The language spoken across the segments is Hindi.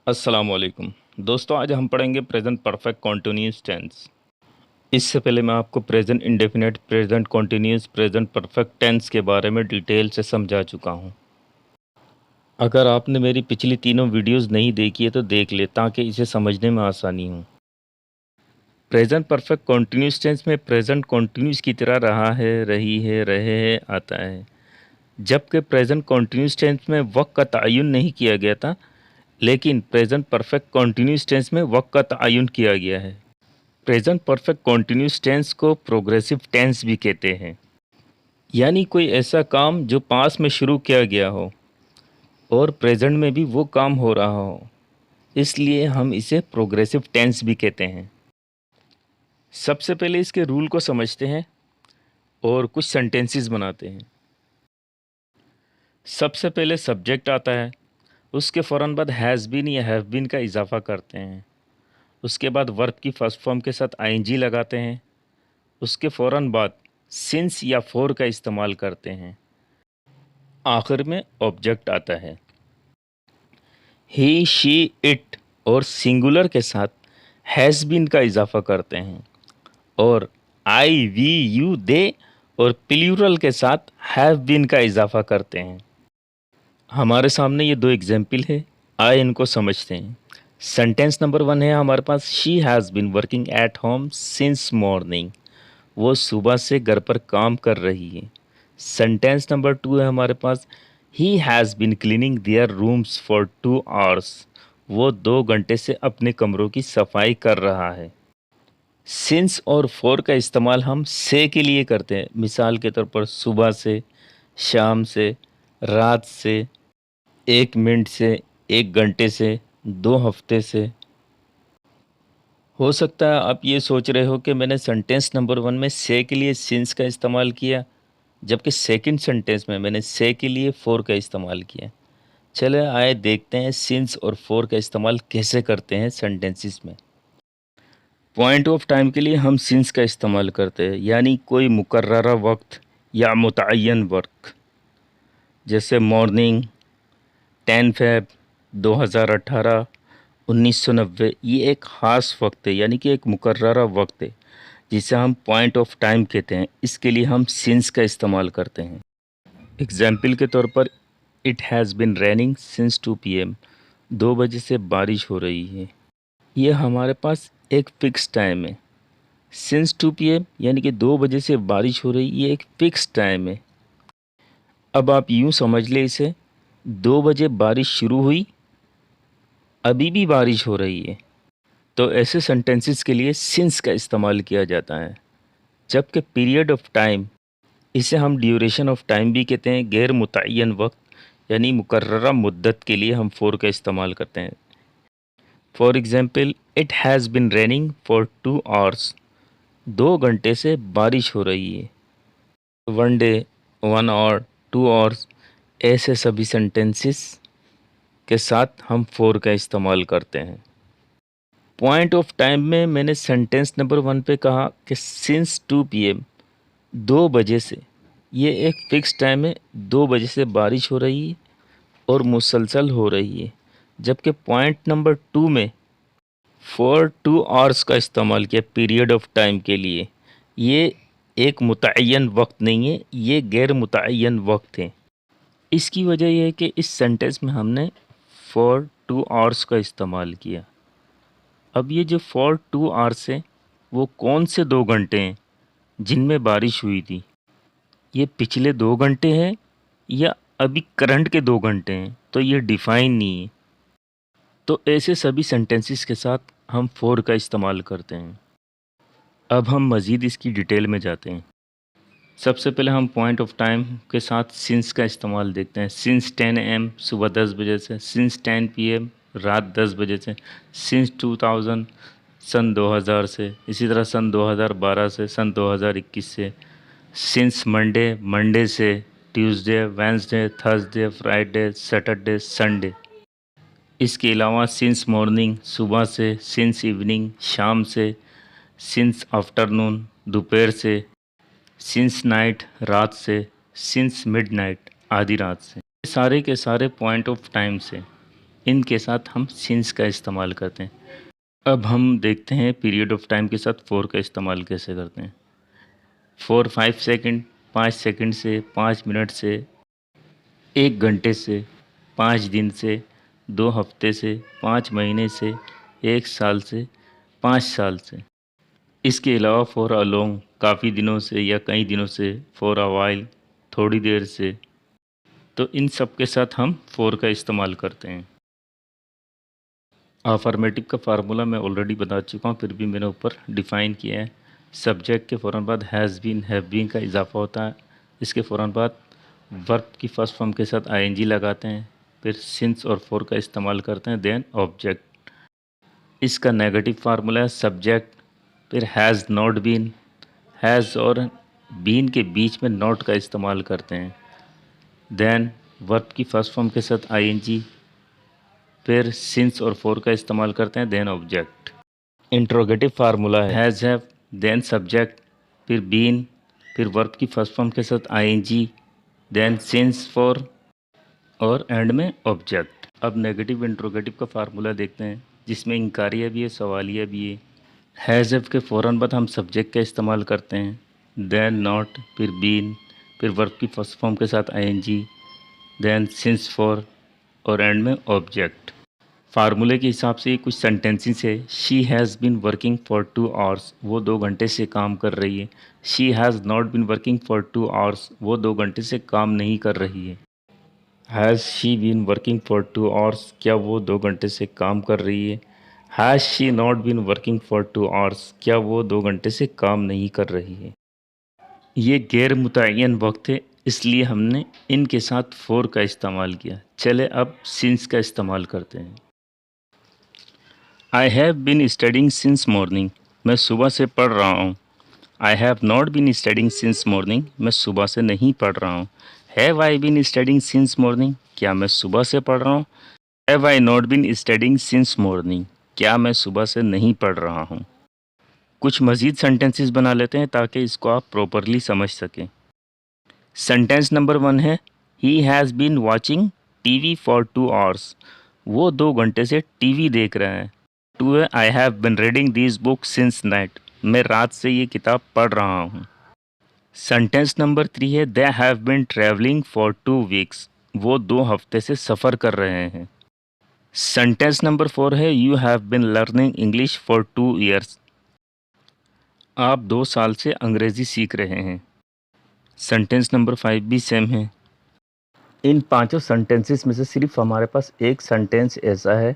अस्सलाम वालेकुम दोस्तों, आज हम पढ़ेंगे प्रेजेंट परफेक्ट कॉन्टिन्यूस टेंस। इससे पहले मैं आपको present indefinite, present continuous, present perfect tense के बारे में डिटेल से समझा चुका हूं। अगर आपने मेरी पिछली तीनों वीडियोस नहीं देखी है तो देख ले, ताकि इसे समझने में आसानी हो। प्रेजेंट परफेक्ट कॉन्टिन्यूस टेंस में प्रेजेंट कॉन्टिन्यूस की तरह रहा है, रही है, रहे हैं आता है, जबकि प्रेजेंट कॉन्टिन्यूस टेंस में वक्त का तयन नहीं किया गया था, लेकिन प्रेजेंट परफेक्ट कॉन्टिन्यूस टेंस में वक्त का तयन किया गया है। प्रेजेंट परफेक्ट कॉन्टिन्यूस टेंस को प्रोग्रेसिव टेंस भी कहते हैं, यानी कोई ऐसा काम जो पास में शुरू किया गया हो और प्रेजेंट में भी वो काम हो रहा हो, इसलिए हम इसे प्रोग्रेसिव टेंस भी कहते हैं। सबसे पहले इसके रूल को समझते हैं और कुछ सेंटेंसेस बनाते हैं। सबसे पहले सब्जेक्ट आता है, उसके फ़ौरन बाद हैज़ बीन या हैव बीन का इजाफा करते हैं। उसके बाद वर्ब की फर्स्ट फॉर्म के साथ आईएनजी लगाते हैं। उसके फ़ौरन बाद सिंस या फॉर का इस्तेमाल करते हैं। आखिर में ऑब्जेक्ट आता है। ही, शी, इट और सिंगुलर के साथ हैज़ बीन का इजाफा करते हैं और आई, वी, यू, दे और प्लूरल के साथ हैव बीन का इजाफा करते हैं। हमारे सामने ये दो एग्जाम्पल है, आए इनको समझते हैं। सेंटेंस नंबर 1 है हमारे पास, she has been working at home since morning. वो सुबह से घर पर काम कर रही है। सेंटेंस नंबर 2 है हमारे पास, he has been cleaning their rooms for 2 hours. वो 2 घंटे से अपने कमरों की सफाई कर रहा है। सिंस और फॉर का इस्तेमाल हम से के लिए करते हैं। मिसाल के तौर पर सुबह से, शाम से, रात से, 1 मिनट से, 1 घंटे से, 2 हफ्ते से। हो सकता है आप ये सोच रहे हो कि मैंने सेंटेंस नंबर 1 में से के लिए सिंस का इस्तेमाल किया, जबकि सेकंड सेंटेंस में मैंने से के लिए फॉर का इस्तेमाल किया। चले आए देखते हैं सिंस और फॉर का इस्तेमाल कैसे करते हैं सेंटेंसेस में। पॉइंट ऑफ टाइम के लिए हम सिंस का इस्तेमाल करते हैं, यानी कोई मुकर्ररा वक्त या मुतय्यन वक्त, जैसे मॉर्निंग, 10 फ़रवरी 2018, 1990। ये एक ख़ास वक्त है, यानी कि एक मुकर्ररा वक्त है जिसे हम पॉइंट ऑफ टाइम कहते हैं। इसके लिए हम सिंस का इस्तेमाल करते हैं। एग्जाम्पल के तौर पर, it has been raining since 2 PM। 2 बजे से बारिश हो रही है। ये हमारे पास एक फ़िक्स टाइम है। सिंस 2 PM यानी कि 2 बजे से बारिश हो रही, ये एक फ़िक्स टाइम है। अब आप यूँ समझ लें इसे, 2 बजे बारिश शुरू हुई, अभी भी बारिश हो रही है। तो ऐसे सेंटेंसेस के लिए सिंस का इस्तेमाल किया जाता है। जबकि पीरियड ऑफ टाइम, इसे हम ड्यूरेशन ऑफ टाइम भी कहते हैं। गैर मुतय्यन वक्त यानी मुकर्ररा मुद्दत के लिए हम फॉर का इस्तेमाल करते हैं। For example, it has been raining for 2 hours. 2 घंटे से बारिश हो रही है। 1 डे, 1 आवर, 2 आवर्स, ऐसे सभी सेंटेंसेस के साथ हम फॉर का इस्तेमाल करते हैं। पॉइंट ऑफ टाइम में मैंने सेंटेंस नंबर 1 पे कहा कि सिंस 2 PM, 2 बजे से। ये एक फ़िक्स टाइम है, 2 बजे से बारिश हो रही है और मुसलसल हो रही है। जबकि पॉइंट नंबर 2 में फॉर 2 आवर्स का इस्तेमाल किया पीरियड ऑफ टाइम के लिए। ये एक मुतय्यन वक्त नहीं है, ये गैर मुतय्यन वक्त है। इसकी वजह यह है कि इस सेंटेंस में हमने फॉर 2 आवर्स का इस्तेमाल किया। अब ये जो फॉर 2 आवर्स है, वो कौन से 2 घंटे हैं जिनमें बारिश हुई थी? ये पिछले 2 घंटे हैं या अभी करंट के 2 घंटे हैं? तो ये डिफाइन नहीं है। तो ऐसे सभी सेंटेंसेस के साथ हम फॉर का इस्तेमाल करते हैं। अब हम मज़ीद इसकी डिटेल में जाते हैं। सबसे पहले हम पॉइंट ऑफ टाइम के साथ सिंस का इस्तेमाल देखते हैं। सिंस 10 AM सुबह 10 बजे से, सिंस 10 PM रात 10 बजे से, सिंस 2000 सन 2000 से, इसी तरह सन 2012 से, सन 2021 से, सिंस मंडे, मंडे से, Tuesday, Wednesday, Thursday, Friday, Saturday, Sunday. इसके अलावा सिंस मॉर्निंग सुबह से, सिंस इवनिंग शाम से, सिंस आफ्टरनून दोपहर से, सिंस नाइट रात से, सिंस मिडनाइट आधी रात से। सारे के सारे पॉइंट ऑफ टाइम से। इनके साथ हम सिंस का इस्तेमाल करते हैं। अब हम देखते हैं पीरियड ऑफ टाइम के साथ फॉर का इस्तेमाल कैसे करते हैं। फॉर 5 सेकंड, 5 सेकंड से, 5 मिनट से, 1 घंटे से, 5 दिन से, 2 हफ्ते से, 5 महीने से, 1 साल से, 5 साल से। इसके अलावा फॉर अ लॉन्ग, काफ़ी दिनों से या कई दिनों से, फॉर अ वाइल, थोड़ी देर से। तो इन सब के साथ हम फॉर का इस्तेमाल करते हैं। अफर्मेटिव का फार्मूला मैं ऑलरेडी बता चुका हूँ, फिर भी मैंने ऊपर डिफ़ाइन किया है। सब्जेक्ट के फ़ौरन बाद हैज़ बीन, हैव बीन का इजाफा होता है। इसके फ़ौरन बाद वर्ब की फर्स्ट फॉर्म के साथ आईएनजी लगाते हैं, फिर सिंस और फॉर का इस्तेमाल करते हैं, देन ऑब्जेक्ट। इसका नेगेटिव फार्मूला है सब्जेक्ट, फिर हैज़ नॉट बीन, हैज़ और बीन के बीच में नॉट का इस्तेमाल करते हैं, देन वर्ब की फर्स्ट फॉर्म के साथ आईएनजी, फिर सिंस और फॉर का इस्तेमाल करते हैं, देन ऑब्जेक्ट। इंट्रोगेटिव फार्मूला है हैज़, हैव, देन सब्जेक्ट, फिर बीन, फिर वर्ब की फर्स्ट फॉर्म के साथ आईएनजी, देन सिंस, फॉर और एंड में ऑब्जेक्ट। अब नेगेटिव इंट्रोगेटिव का फार्मूला देखते हैं, जिसमें इंकारिया भी है, सवालिया भी है। हैज़, हैव के फ़ौरन बाद हम सब्जेक्ट का इस्तेमाल करते हैं, देन नॉट, फिर बीन, फिर वर्ब की फर्स्ट फॉर्म के साथ आईएनजी, देन सिंस, फॉर और एंड में ऑब्जेक्ट। फार्मूले के हिसाब से ये कुछ सेंटेंसेस है। She has been working for 2 hours, वो 2 घंटे से काम कर रही है। She has not been working for 2 hours, वो 2 घंटे से काम नहीं कर रही है। Has she been working for 2 hours, क्या वो 2 घंटे से काम कर रही है। Has she not been working for 2 hours, क्या वो 2 घंटे से काम नहीं कर रही है। ये गैर मुतय्यन वक्त है, इसलिए हमने इनके साथ फॉर का इस्तेमाल किया। चले अब सिंस का इस्तेमाल करते हैं। I have been studying since morning, मैं सुबह से पढ़ रहा हूँ। I have not been studying since morning, मैं सुबह से नहीं पढ़ रहा हूँ। Have I been studying since morning, क्या मैं सुबह से पढ़ रहा हूँ। Have I not been studying since morning, क्या मैं सुबह से नहीं पढ़ रहा हूँ। कुछ मज़ीद सेंटेंसेस बना लेते हैं ताकि इसको आप प्रॉपरली समझ सकें। सेंटेंस नंबर 1 है he has been watching TV for 2 hours, वो 2 घंटे से टीवी देख रहे हैं। 2 है I have been reading this book since night, मैं रात से ये किताब पढ़ रहा हूँ। सेंटेंस नंबर 3 है they have been travelling for 2 weeks, वो 2 हफ्ते से सफ़र कर रहे हैं। सेंटेंस नंबर 4 है you have been learning English for 2 years, आप 2 साल से अंग्रेज़ी सीख रहे हैं। सेंटेंस नंबर 5 भी सेम है। इन पांचों सेंटेंसेस में से सिर्फ हमारे पास एक सेंटेंस ऐसा है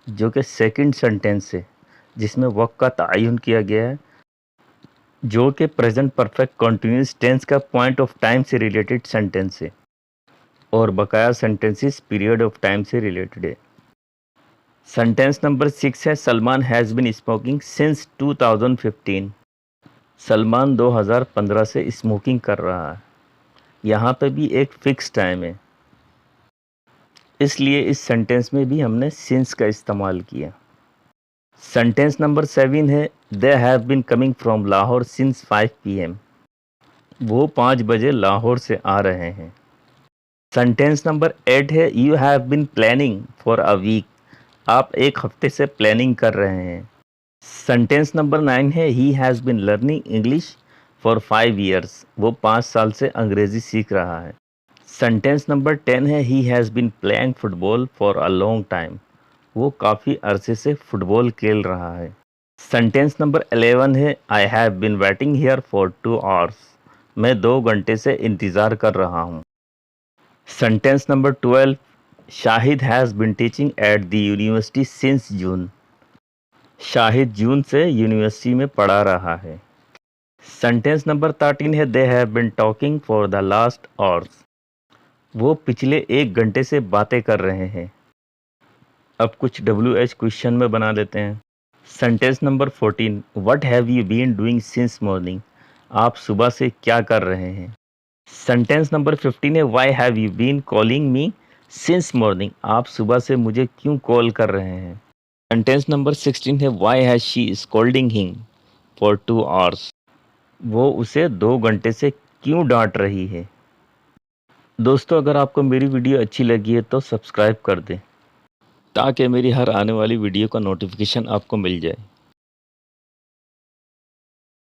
जो कि सेकंड सेंटेंस है, जिसमें वक्त का तयन किया गया है, जो कि प्रेजेंट परफेक्ट कंटिन्यूस टेंस का पॉइंट ऑफ टाइम से रिलेटेड सेंटेंस है, और बकाया सेंटेंसेस पीरियड ऑफ टाइम से रिलेटेड है। सेंटेंस नंबर 6 है Salman has been smoking since 2015, Salman 2015 से स्मोकिंग कर रहा है। यहाँ पे भी एक फिक्स टाइम है, इसलिए इस सेंटेंस में भी हमने सिंस का इस्तेमाल किया। सेंटेंस नंबर 7 है they have been coming from Lahore since 5 PM, वो 5 बजे लाहौर से आ रहे हैं। सेंटेंस नंबर 8 है you have been planning for a week, आप 1 हफ्ते से प्लानिंग कर रहे हैं। सेंटेंस नंबर 9 है he has been learning English for 5 years, वो 5 साल से अंग्रेज़ी सीख रहा है। सेंटेंस नंबर 10 है he has been playing football for a long time, वो काफ़ी अरसे से फुटबॉल खेल रहा है। सेंटेंस नंबर 11 है I have been waiting here for 2 hours, मैं 2 घंटे से इंतज़ार कर रहा हूँ। Sentence number 12 Shahid has been teaching at the university since June, Shahid जून से यूनिवर्सिटी में पढ़ा रहा है। सेंटेंस नंबर 13 है they have been talking for the last hours, वो पिछले 1 घंटे से बातें कर रहे हैं। अब कुछ WH क्वेश्चन में बना लेते हैं। Sentence number 14 what have you been doing since morning, आप सुबह से क्या कर रहे हैं। सेंटेंस नंबर 15 है why have you been calling me since morning, आप सुबह से मुझे क्यों कॉल कर रहे हैं। सेंटेंस नंबर 16 है why has she scolding him for 2 hours, वो उसे 2 घंटे से क्यों डांट रही है। दोस्तों अगर आपको मेरी वीडियो अच्छी लगी है तो सब्सक्राइब कर दें। ताकि मेरी हर आने वाली वीडियो का नोटिफिकेशन आपको मिल जाए।